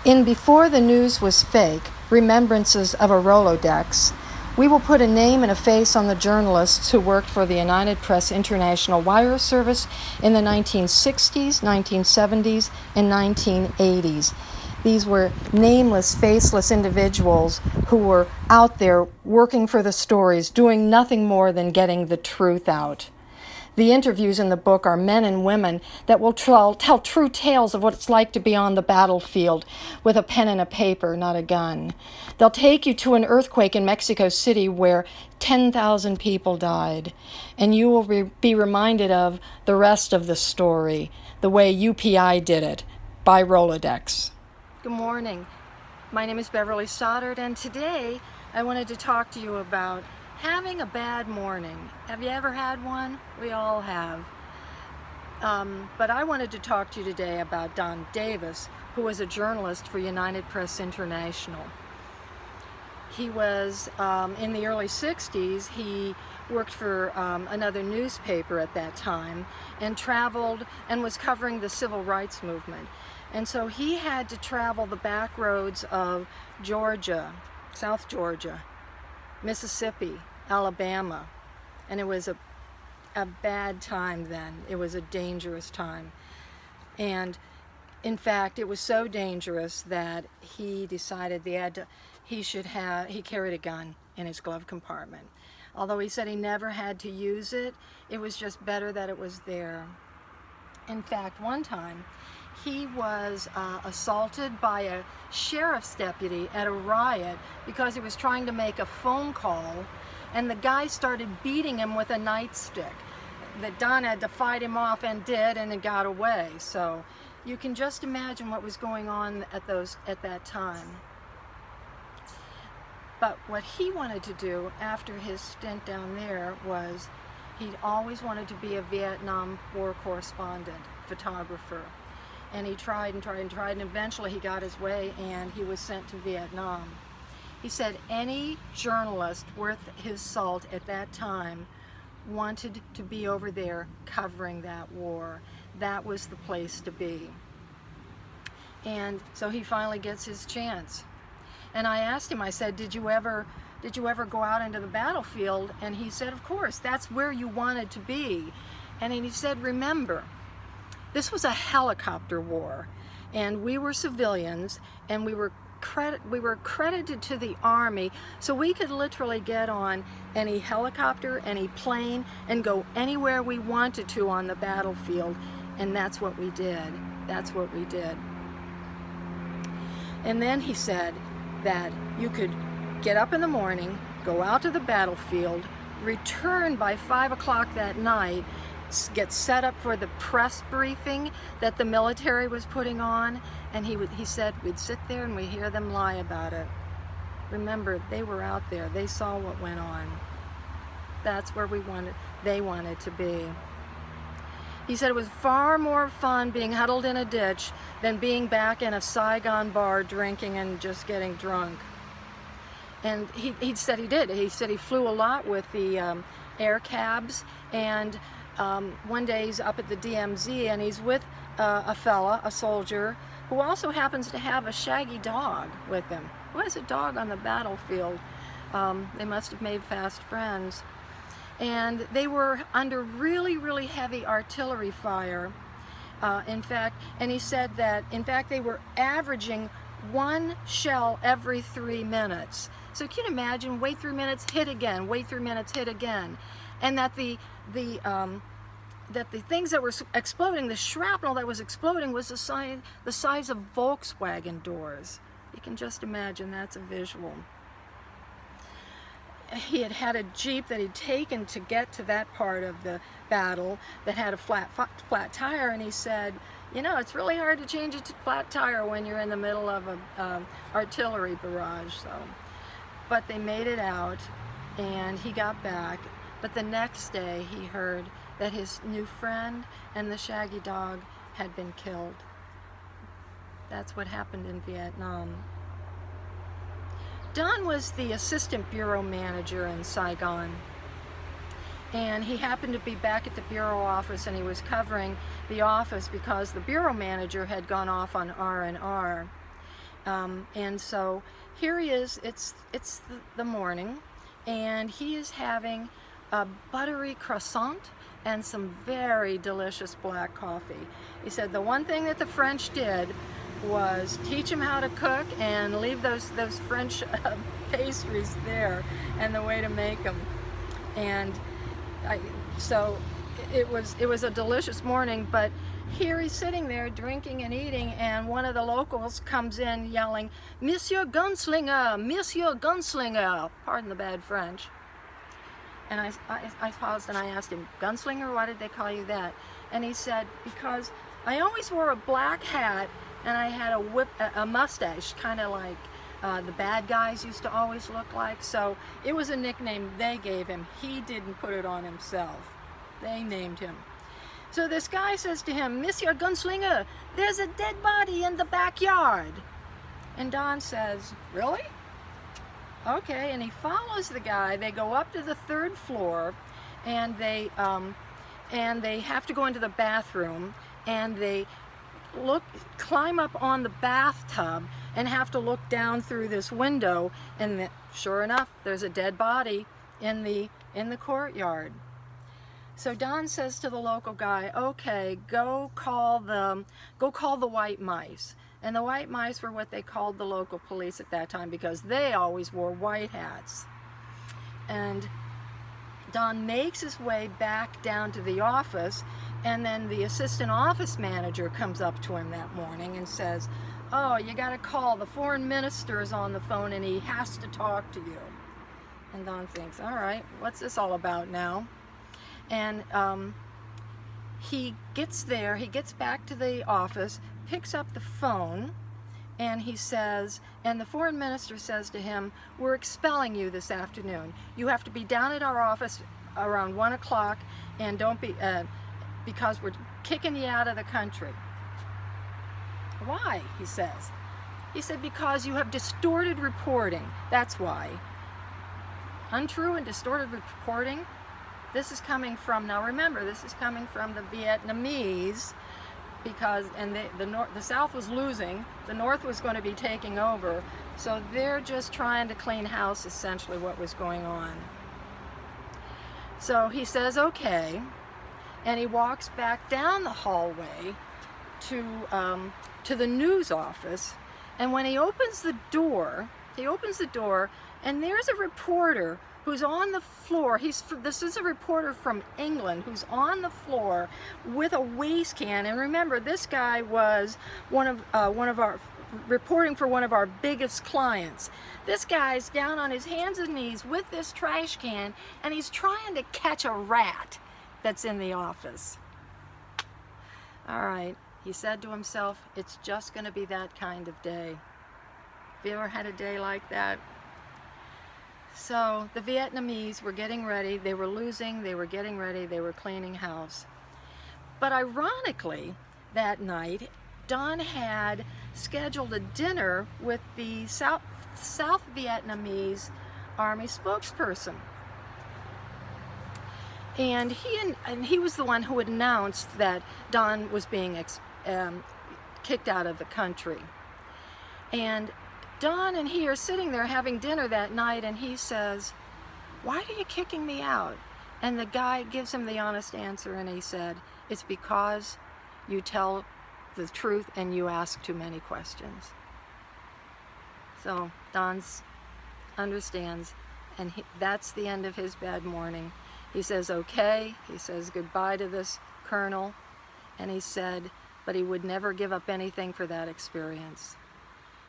In Before the News Was Fake, Remembrances of a Rolodex, we will put a name and a face on the journalists who worked for the United Press International Wire Service in the 1960s, 1970s, and 1980s. These were nameless, faceless individuals who were out there working for the stories, doing nothing more than getting the truth out. The interviews in the book are men and women that will tell true tales of what it's like to be on the battlefield with a pen and a paper, not a gun. They'll take you to an earthquake in Mexico City where 10,000 people died, and you will be reminded of the rest of the story, the way UPI did it, by Rolodex. Good morning. My name is Beverly Stoddard, and today I wanted to talk to you about having a bad morning. Have you ever had one? We all have. But I wanted to talk to you today about Don Davis, who was a journalist for United Press International. He was, in the early 60s, he worked for another newspaper at that time and traveled and was covering the civil rights movement. And so he had to travel the back roads of Georgia, South Georgia, Mississippi, Alabama, and it was a bad time then. It was a dangerous time. And in fact, it was so dangerous that he decided he carried a gun in his glove compartment. Although he said he never had to use it, it was just better that it was there. In fact, one time, he was assaulted by a sheriff's deputy at a riot because he was trying to make a phone call, and the guy started beating him with a nightstick. That Don had to fight him off and did, and it got away. So you can just imagine what was going on at that time. But what he wanted to do after his stint down there was he'd always wanted to be a Vietnam War correspondent, photographer. And he tried and tried and tried, and eventually he got his way and he was sent to Vietnam. He said any journalist worth his salt at that time wanted to be over there covering that war. That was the place to be. And so he finally gets his chance. And I asked him, I said, did you ever go out into the battlefield? And he said, of course, that's where you wanted to be. And he said, remember, this was a helicopter war, and we were civilians, and we were credited to the Army, so we could literally get on any helicopter, any plane, and go anywhere we wanted to on the battlefield, and that's what we did. That's what we did. And then he said that you could get up in the morning, go out to the battlefield, return by 5 o'clock that night, get set up for the press briefing that the military was putting on, and he said we'd sit there and we'd hear them lie about it. Remember, they were out there. They saw what went on. That's where they wanted to be. He said it was far more fun being huddled in a ditch than being back in a Saigon bar drinking and just getting drunk. And he said he did. He said he flew a lot with the air cabs, and one day he's up at the DMZ and he's with a soldier, who also happens to have a shaggy dog with him. Who has a dog on the battlefield? They must have made fast friends. And they were under really, really heavy artillery fire, in fact, and he said that, in fact, they were averaging one shell every 3 minutes. So can you imagine, wait 3 minutes, hit again, wait 3 minutes, hit again. And that the things that were exploding, the shrapnel that was exploding, was the size of Volkswagen doors. You can just imagine, that's a visual. He had a Jeep that he'd taken to get to that part of the battle that had a flat tire, and he said, you know, it's really hard to change a flat tire when you're in the middle of an artillery barrage. So, but they made it out, and he got back. But the next day he heard that his new friend and the shaggy dog had been killed. That's what happened in Vietnam. Don was the assistant bureau manager in Saigon, and he happened to be back at the bureau office, and he was covering the office because the bureau manager had gone off on R&R. And so here he is, it's the morning, and he is having a buttery croissant and some very delicious black coffee. He said the one thing that the French did was teach him how to cook and leave those French pastries there and the way to make them. And so it was a delicious morning, but here he's sitting there drinking and eating, and one of the locals comes in yelling, "Monsieur Gunslinger, Monsieur Gunslinger," pardon the bad French. And I paused and I asked him, "Gunslinger, why did they call you that?" And he said, "Because I always wore a black hat and I had a mustache, kind of like the bad guys used to always look like. So it was a nickname they gave him. He didn't put it on himself. They named him." So this guy says to him, "Monsieur Gunslinger, there's a dead body in the backyard." And Don says, "Really?" Okay, and he follows the guy. They go up to the 3rd floor, and they have to go into the bathroom, and they climb up on the bathtub and have to look down through this window, and sure enough, there's a dead body in the courtyard. So Don says to the local guy, "Okay, go call the white mice." And the white mice were what they called the local police at that time, because they always wore white hats. And Don makes his way back down to the office, and then the assistant office manager comes up to him that morning and says, "Oh, you got to call. The foreign minister is on the phone and he has to talk to you." And Don thinks, all right, what's this all about now? And he gets there, he gets back to the office, picks up the phone, and he says, and the foreign minister says to him, "We're expelling you this afternoon. You have to be down at our office around 1 o'clock, and don't be, because we're kicking you out of the country." "Why?" he says. He said, "Because you have distorted reporting. That's why." Untrue and distorted reporting. This is coming from, now remember, this is coming from the Vietnamese, because, and the South was losing, the North was going to be taking over, so they're just trying to clean house, essentially what was going on. So he says, okay, and he walks back down the hallway to the news office, and when he opens the door, and there's a reporter who's on the floor. This is a reporter from England who's on the floor with a waste can. And remember, this guy was reporting for one of our biggest clients. This guy's down on his hands and knees with this trash can, and he's trying to catch a rat that's in the office. All right, he said to himself, it's just going to be that kind of day. Have you ever had a day like that? So the Vietnamese were getting ready, they were losing, they were getting ready, they were cleaning house. But ironically, that night, Don had scheduled a dinner with the South Vietnamese Army spokesperson. And he was the one who had announced that Don was being kicked out of the country. And Don and he are sitting there having dinner that night, and he says, "Why are you kicking me out?" And the guy gives him the honest answer, and he said, "It's because you tell the truth and you ask too many questions." So Don understands, and that's the end of his bad morning. He says, okay, he says goodbye to this colonel, and he said, but he would never give up anything for that experience.